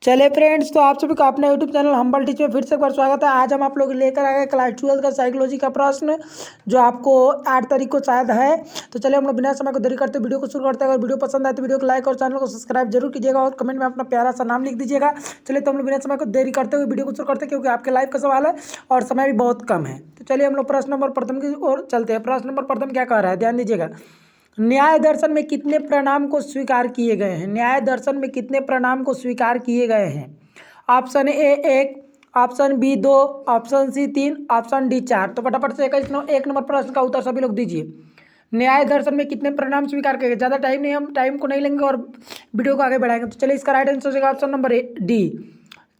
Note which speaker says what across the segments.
Speaker 1: चले फ्रेंड्स, तो आप सभी का अपने यूट्यूब चैनल हम्बल टीच में फिर से एक बार स्वागत है। आज हम आप लोग लेकर आ गए क्लास 12 का साइकोलॉजी का प्रश्न जो आपको 8 तारीख को शायद है। तो चलिए हम लोग बिना समय को देरी करते वीडियो को शुरू करते हैं। अगर वीडियो पसंद आए तो वीडियो को लाइक और चैनल को सब्सक्राइब जरूर कीजिएगा और कमेंट में अपना प्यारा सा नाम लिख दीजिएगा। चलिए तो हम लोग बिना समय को देरी करते हुए वीडियो को शुरू करते हैं, क्योंकि आपके लाइव का सवाल है और समय भी बहुत कम है। तो चलिए हम लोग प्रश्न नंबर प्रथम की ओर चलते हैं। प्रश्न नंबर प्रथम क्या कह रहा है, ध्यान दीजिएगा। न्याय दर्शन में कितने प्रणाम को स्वीकार किए गए हैं? न्याय दर्शन में कितने प्रणाम को स्वीकार किए गए हैं? Option A 1, option B 2, option C 3, option D 4। तो फटाफट से एक नंबर प्रश्न का उत्तर सभी लोग दीजिए। न्याय दर्शन में कितने प्रणाम स्वीकार किए गए? ज़्यादा टाइम नहीं, हम टाइम को नहीं लेंगे और वीडियो को आगे बढ़ाएंगे। तो चलिए इसका राइट आंसर हो जाएगा ऑप्शन नंबर डी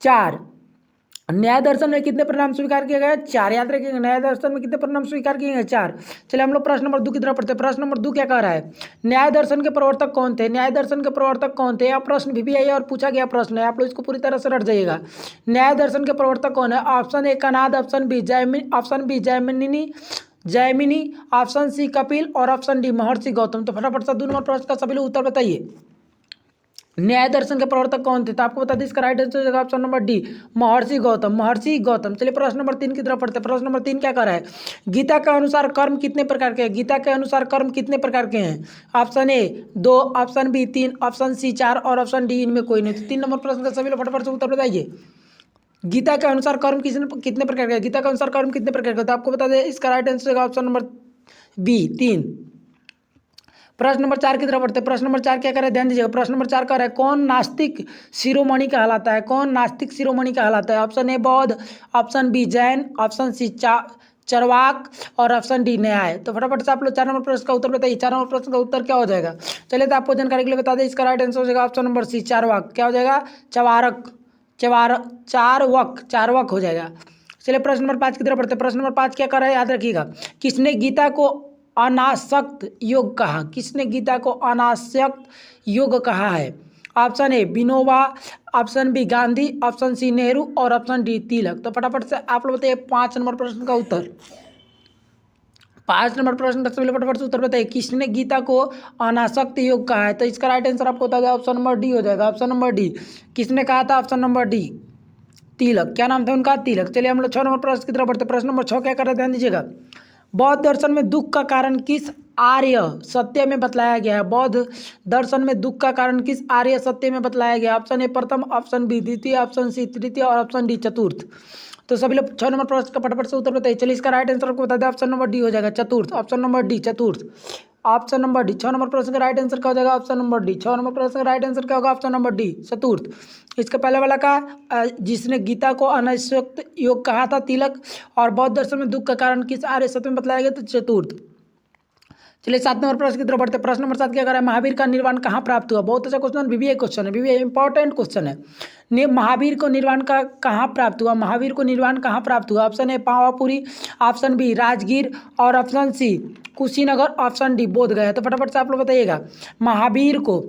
Speaker 1: 4। न्याय दर्शन में कितने परिणाम स्वीकार किए गए? 4। याद रखिएगा, न्याय दर्शन में कितने परिणाम स्वीकार किए गए? 4। चलिए हम लोग प्रश्न नंबर 2 की तरफ पढ़ते हैं। प्रश्न नंबर 2 क्या कह रहा है? न्याय दर्शन के प्रवर्तक कौन थे? न्याय दर्शन के प्रवर्तक कौन थे? यह प्रश्न भी आई और पूछा गया प्रश्न है, आप लोग इसको पूरी तरह से रट जाइएगा। न्याय दर्शन के प्रवर्तक कौन है? Option A Kanad, option B Jaimini, option C Kapil और ऑप्शन डी महर्षि गौतम। तो फटाफट से 2 नंबर प्रश्न का सभी लोग उत्तर बताइए। न्याय दर्शन के प्रवर्तक कौन थे? तो आपको बता दें इसका राइट आंसर हो जाएगा ऑप्शन नंबर डी महर्षि गौतम। चलिए प्रश्न नंबर 3 की तरफ पढ़ते हैं। प्रश्न नंबर 3 क्या कर रहा है? गीता के अनुसार कर्म कितने प्रकार के हैं? गीता के अनुसार कर्म कितने प्रकार के हैं? Option A 2, option B 3, option C 4 और ऑप्शन डी इनमें कोई नहीं। तो 3 नंबर प्रश्न का सभी लोग फटाफट से उत्तर बताइए। गीता के अनुसार कर्म कितने प्रकार के हैं? गीता के अनुसार कर्म कितने प्रकार के? तो आपको बता दें इसका राइट आंसर होगा ऑप्शन नंबर बी 3। प्रश्न नंबर 4 की तरफ बढ़ते हैं। प्रश्न नंबर 4 क्या कर रहा है, ध्यान दीजिएगा। प्रश्न नंबर 4 कर रहा है कौन नास्तिक शिरोमणि कहलाता है? कौन नास्तिक शिरोमणि कहलाता है? ऑप्शन ए बौद्ध, option B Jain, option C Charvak और ऑप्शन डी न्याय। तो फटाफट से आप लोग 4 नंबर प्रश्न का उत्तर बताइए। 4 नंबर प्रश्न का उत्तर क्या हो जाएगा? चलिए तो आपको जानकारी के लिए बता दें इसका राइट आंसर हो जाएगा ऑप्शन नंबर सी चारवाक। क्या हो जाएगा? चारवक हो जाएगा। चलिए प्रश्न नंबर 5 की तरफ बढ़ते हैं। प्रश्न नंबर 5 क्या कर रहा है, याद रखिएगा। किसने गीता को अनासक्त योग कहा? किसने गीता को अनासक्त योग कहा है? Option A Vinoba, option B Gandhi, option C Nehru और ऑप्शन डी तिलक। तो फटाफट से आप लोग बताइए 5 नंबर प्रश्न का उत्तर। 5 नंबर प्रश्न का फटाफट से उत्तर बताइए। किसने गीता को अनासक्त योग कहा है? तो इसका राइट आंसर आपको बता दें ऑप्शन नंबर डी हो जाएगा। ऑप्शन नंबर डी किसने कहा था? ऑप्शन नंबर डी तिलक। क्या नाम था उनका? तिलक। चलिए हम लोग 6 नंबर प्रश्न की तरफ बढ़ते। प्रश्न नंबर 6 क्या कर रहे हैं, ध्यान दीजिएगा। बौद्ध दर्शन में दुख का कारण किस आर्य सत्य में बतलाया गया है? बौद्ध दर्शन में दुख का कारण किस आर्य सत्य में बतलाया गया? ऑप्शन ए प्रथम, ऑप्शन बी द्वितीय, ऑप्शन सी तृतीय और ऑप्शन डी चतुर्थ। तो सभी लोग 6 नंबर प्रश्न का फटाफट से उत्तर बताइए। चलिए इसका राइट आंसर आपको बता दें ऑप्शन नंबर डी हो जाएगा चतुर्थ। ऑप्शन नंबर डी चतुर्थ। ऑप्शन नंबर डी 6 नंबर प्रश्न का राइट आंसर क्या हो जाएगा? Option number D. 6 नंबर प्रश्न का राइट आंसर क्या होगा? ऑप्शन नंबर डी चतुर्थ। इसका पहले वाला का जिसने गीता को अनासक्त योग कहा था तिलक, और बौद्ध दर्शन में दुख का कारण किस आर्य सत्य में बतलाया गया? तो चतुर्थ। चलिए 7 नंबर प्रश्न की तरफ बढ़ते हैं। प्रश्न नंबर 7 क्या कर रहा है? महावीर का निर्वाण कहाँ प्राप्त हुआ? बहुत अच्छा क्वेश्चन, बीबीए क्वेश्चन है, बीबीए इंपॉर्टेंट क्वेश्चन है। महावीर को निर्वाण का कहाँ प्राप्त हुआ? महावीर को निर्वाण कहाँ प्राप्त हुआ? Option A Pavapuri, option B Rajgir और option C Kushinagar, option D Bodh Gaya. तो फटाफट से आप लोग बताइएगा महावीर को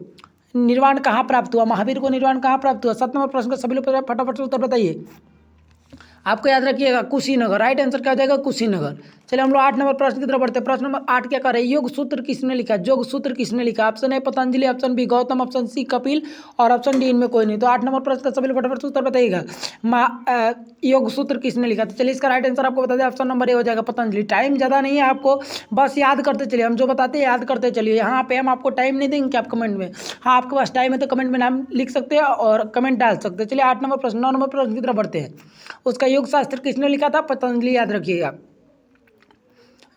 Speaker 1: निर्वाण कहाँ प्राप्त हुआ? महावीर को निर्वाण कहाँ प्राप्त हुआ? 7 नंबर प्रश्न का सभी लोग फटाफट से उत्तर बताइए। आपको याद रखिएगा कुशीनगर। राइट आंसर क्या हो जाएगा? कुशीनगर। चलिए हम लोग 8 नंबर प्रश्न की तरफ बढ़ते हैं। प्रश्न नंबर 8 क्या कर रहे हैं? योग सूत्र किसने लिखा? योग सूत्र किसने लिखा? Option A Patanjali, option B Gautam, option C Kapil और ऑप्शन डी इनमें कोई नहीं। तो 8 नंबर प्रश्न का सभी लोग फटाफट से उत्तर बताइएगा। योग सूत्र किसने लिखा? तो चलिए इसका राइट आंसर आपको बता दें ऑप्शन नंबर ए हो जाएगा पतंजलि। टाइम ज़्यादा नहीं है, आपको बस याद करते चलिए। हम जो बताते हैं याद करते चलिए। यहाँ पे हम आपको टाइम नहीं देंगे कि आप कमेंट में, हाँ आपके पास टाइम है तो कमेंट में नाम लिख सकते हैं और कमेंट डाल सकते हैं। चलिए 8 नंबर प्रश्न 9 नंबर प्रश्न की तरफ बढ़ते हैं। उसका योग शास्त्र किसने लिखा था? पतंजलि। याद रखिएगा।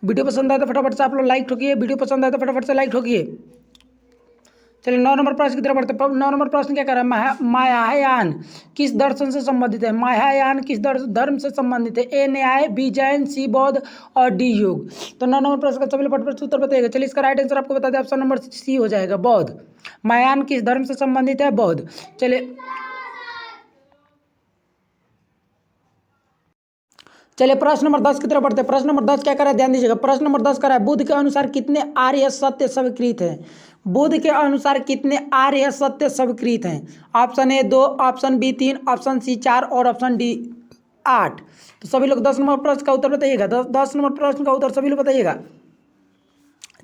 Speaker 1: वीडियो पसंद आए तो फटाफट से आप लोग लाइक ठोकिए। वीडियो पसंद आए तो फटाफट से लाइक ठोकिए। चलिए 9 नंबर प्रश्न की तरफ बढ़ते हैं। 9 नंबर प्रश्न क्या कर रहा है? महायान किस दर्शन से संबंधित है? महायान किस धर्म से संबंधित है? ए न्याय, बी जैन, सी बौद्ध और डी योग। तो 9 नंबर प्रश्न का सभी लोग फटाफट से उत्तर बताइएगा। चलिए इसका राइट आंसर आपको बता दें ऑप्शन नंबर सी हो जाएगा बौद्ध। महायान किस धर्म से संबंधित है? बौद्ध। चलिए प्रश्न नंबर 10 की तरफ बढ़ते हैं। प्रश्न नंबर 10 क्या कर रहा है? ध्यान दीजिएगा। प्रश्न नंबर 10 कर रहा है बुद्ध के अनुसार कितने आर्य सत्य स्वीकृत हैं? बुद्ध के अनुसार कितने आर्य सत्य स्वीकृत हैं? Option A 2, option B 3, option C 4 और ऑप्शन डी 8। तो सभी लोग 10 नंबर प्रश्न का उत्तर बताइएगा। 10 नंबर प्रश्न का उत्तर सभी लोग बताइएगा।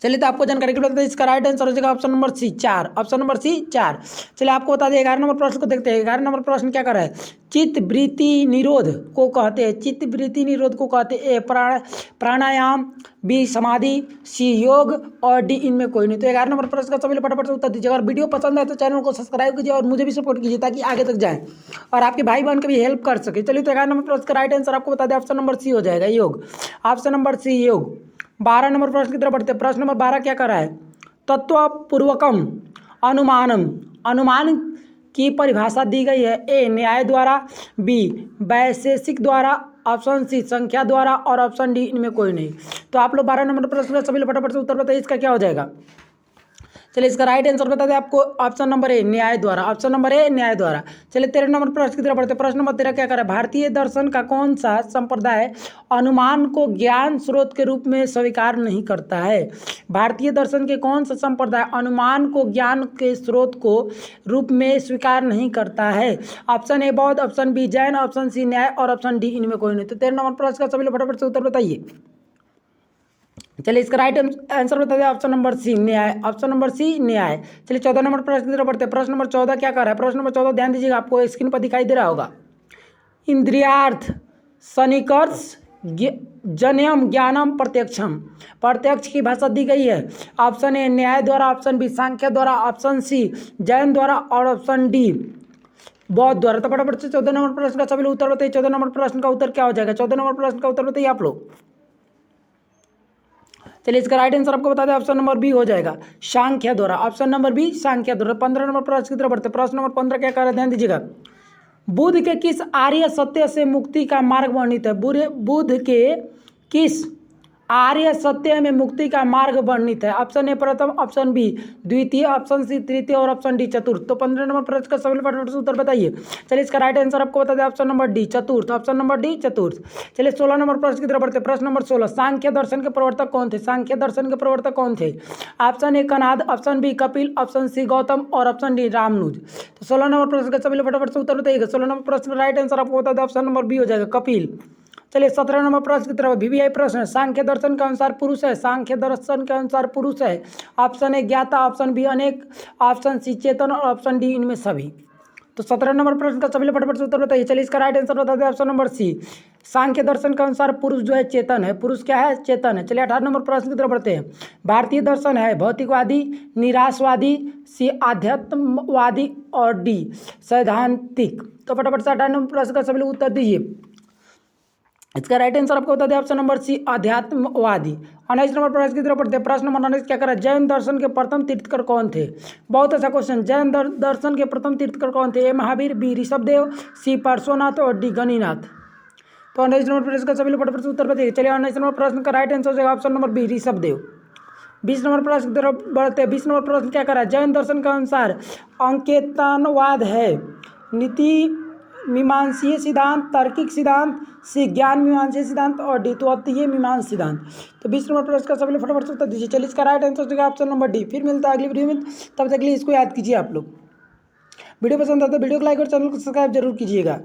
Speaker 1: चलिए तो आपको जानकारी के लिए इसका राइट आंसर हो जाएगा option number C 4। Option number C 4। चलिए आपको बता दें 11 नंबर प्रश्न को देखते हैं। 11 नंबर प्रश्न क्या कर रहा है? चित्त वृत्ति निरोध को कहते हैं, चित्त वृत्ति निरोध को कहते हैं ए प्राणायाम, बी समाधि, सी योग और डी इनमें कोई नहीं। तो 11 नंबर प्रश्न का सभी फटाफट से उत्तर दीजिए। अगर वीडियो पसंद है तो चैनल को सब्सक्राइब कीजिए और मुझे भी सपोर्ट कीजिए ताकि आगे तक जाएं और आपके भाई बहन को भी हेल्प कर सके। चलिए तो 11 नंबर प्रश्न का राइट आंसर आपको बता दें ऑप्शन नंबर सी हो जाएगा योग। ऑप्शन नंबर सी योग। 12 नंबर प्रश्न की तरफ बढ़ते हैं। प्रश्न नंबर 12 क्या कर रहा है? तत्वपूर्वकम अनुमानम, अनुमान की परिभाषा दी गई है ए न्याय द्वारा, बी वैशेषिक द्वारा, ऑप्शन सी संख्या द्वारा और ऑप्शन डी इनमें कोई नहीं। तो आप लोग 12 नंबर प्रश्न का सभी लोग फटाफट से उत्तर बताइए इसका क्या हो जाएगा। चलिए इसका राइट आंसर बता दें आपको ऑप्शन नंबर ए न्याय द्वारा। ऑप्शन नंबर ए न्याय द्वारा। चलिए 13 नंबर प्रश्न की तरफ बढ़ते हैं। प्रश्न नंबर 13 क्या कर रहा है? भारतीय दर्शन का कौन सा संप्रदाय अनुमान को ज्ञान स्रोत के रूप में स्वीकार नहीं करता है? भारतीय दर्शन के कौन सा संप्रदाय अनुमान को ज्ञान के स्रोत को रूप में स्वीकार नहीं करता है? ऑप्शन ए बौद्ध, option B Jain, option C Nyaya और ऑप्शन डी इनमें कोई नहीं। तो 13 नंबर प्रश्न का सभी लोग फटाफट से उत्तर बताइए। चलिए इसका राइट आंसर बता दें ऑप्शन नंबर सी न्याय। ऑप्शन नंबर सी न्याय। चलिए 14 नंबर प्रश्न की तरफ बढ़ते हैं। प्रश्न नंबर 14 क्या कर रहा है? प्रश्न नंबर 14 ध्यान दीजिएगा, आपको स्क्रीन पर दिखाई दे रहा होगा। इंद्रियार्थ सन्निकर्ष जन्यम ज्ञानम प्रत्यक्षम, प्रत्यक्ष की भाषा दी गई है। ऑप्शन ए न्याय द्वारा, ऑप्शन बी सांख्य द्वारा, ऑप्शन सी जैन द्वारा और ऑप्शन डी बौद्ध द्वारा। तो फटाफट से 14 नंबर प्रश्न का सभी लोग उत्तर बताइए। 14 नंबर प्रश्न का उत्तर क्या हो जाएगा? 14 नंबर प्रश्न का उत्तर बताइए आप लोग। चलिए इसका राइट आंसर आपको बता दें ऑप्शन नंबर बी हो जाएगा सांख्य द्वारा। ऑप्शन नंबर बी सांख्य द्वारा। 15 नंबर प्रश्न की तरफ बढ़ते हैं। प्रश्न नंबर 15 क्या कर रहे हैं? ध्यान दीजिएगा। बुद्ध के किस आर्य सत्य से मुक्ति का मार्ग वर्णित है? बुद्ध के किस आर्य सत्य में मुक्ति का मार्ग वर्णित है? ऑप्शन ए प्रथम, ऑप्शन बी द्वितीय, ऑप्शन सी तृतीय और ऑप्शन डी चतुर्थ। तो 15 नंबर प्रश्न का सभी फटाफट से उत्तर बताइए। चलिए इसका राइट आंसर आपको बता दें ऑप्शन नंबर डी चतुर्थ। ऑप्शन नंबर डी चतुर्थ। चलिए 16 नंबर प्रश्न की तरफ बढ़ते हैं। प्रश्न नंबर 16 सांख्य दर्शन के प्रवर्तक कौन थे? सांख्य दर्शन के प्रवर्तक कौन थे? Option A Kanad, option B Kapil, option C Gautam और ऑप्शन डी रामानुज। तो 16 नंबर प्रश्न का सभी फटाफट से उत्तर बताइएगा। 16 नंबर प्रश्न का राइट आंसर आपको बता दें ऑप्शन नंबर बी हो जाएगा कपिल। चलिए 17 नंबर प्रश्न की तरफ वीवीआई प्रश्न है। सांख्य दर्शन के अनुसार पुरुष है, सांख्य दर्शन के अनुसार पुरुष है। ऑप्शन ए ज्ञाता, ऑप्शन बी अनेक, ऑप्शन सी चेतन और ऑप्शन डी इनमें सभी। तो 17 नंबर प्रश्न का सभी फटाफट से उत्तर बताइए। चलिए इसका राइट आंसर बता दें ऑप्शन नंबर सी सांख्य दर्शन के अनुसार पुरुष जो है चेतन है। पुरुष क्या है? चेतन है। चलिए 18 नंबर प्रश्न की तरफ बढ़ते हैं। भारतीय दर्शन है भौतिकवादी, निराशवादी, सी आध्यात्मवादी और डी सैद्धांतिक। तो फटाफट से 18 नंबर प्रश्न का सभी लोग उत्तर दीजिए। इसका राइट आंसर आपको बता दें ऑप्शन नंबर सी अध्यात्मवादी। 19 नंबर प्रश्न की तरफ पढ़ते हैं। प्रश्न नंबर 19 क्या कर रहा है? जैन दर्शन के प्रथम तीर्थकर कौन थे? बहुत अच्छा क्वेश्चन। जैन दर्शन के प्रथम तीर्थकर कौन थे? ए महावीर, बी ऋषभदेव, सी पार्श्वनाथ और डी गणिनाथ। तो 19 नंबर प्रश्न का सभी लोग फटाफट से उत्तर बताइए। चलिए 19 नंबर प्रश्न का राइट आंसर हो जाएगा ऑप्शन नंबर बी ऋषभदेव। 20 नंबर प्रश्न की तरफ बढ़ते हैं। 20 नंबर प्रश्न क्या कर रहा है? जैन दर्शन के अनुसार अंकेतनवाद है नीति मीमांसीय सिद्धांत, तार्किक सिद्धांत, सी ज्ञान मीमांसीय सिद्धांत और डी द्वितीय मीमांसा सिद्धांत। तो 20 नंबर प्रश्न का सभी लोग फटाफट से उत्तर दीजिए। चलिए इसका राइट आंसर होगा ऑप्शन नंबर डी। फिर मिलता है अगली वीडियो में, तब तक के लिए इसको याद कीजिए आप लोग। वीडियो पसंद आता है तो वीडियो को लाइक और चैनल को सब्सक्राइब जरूर कीजिएगा।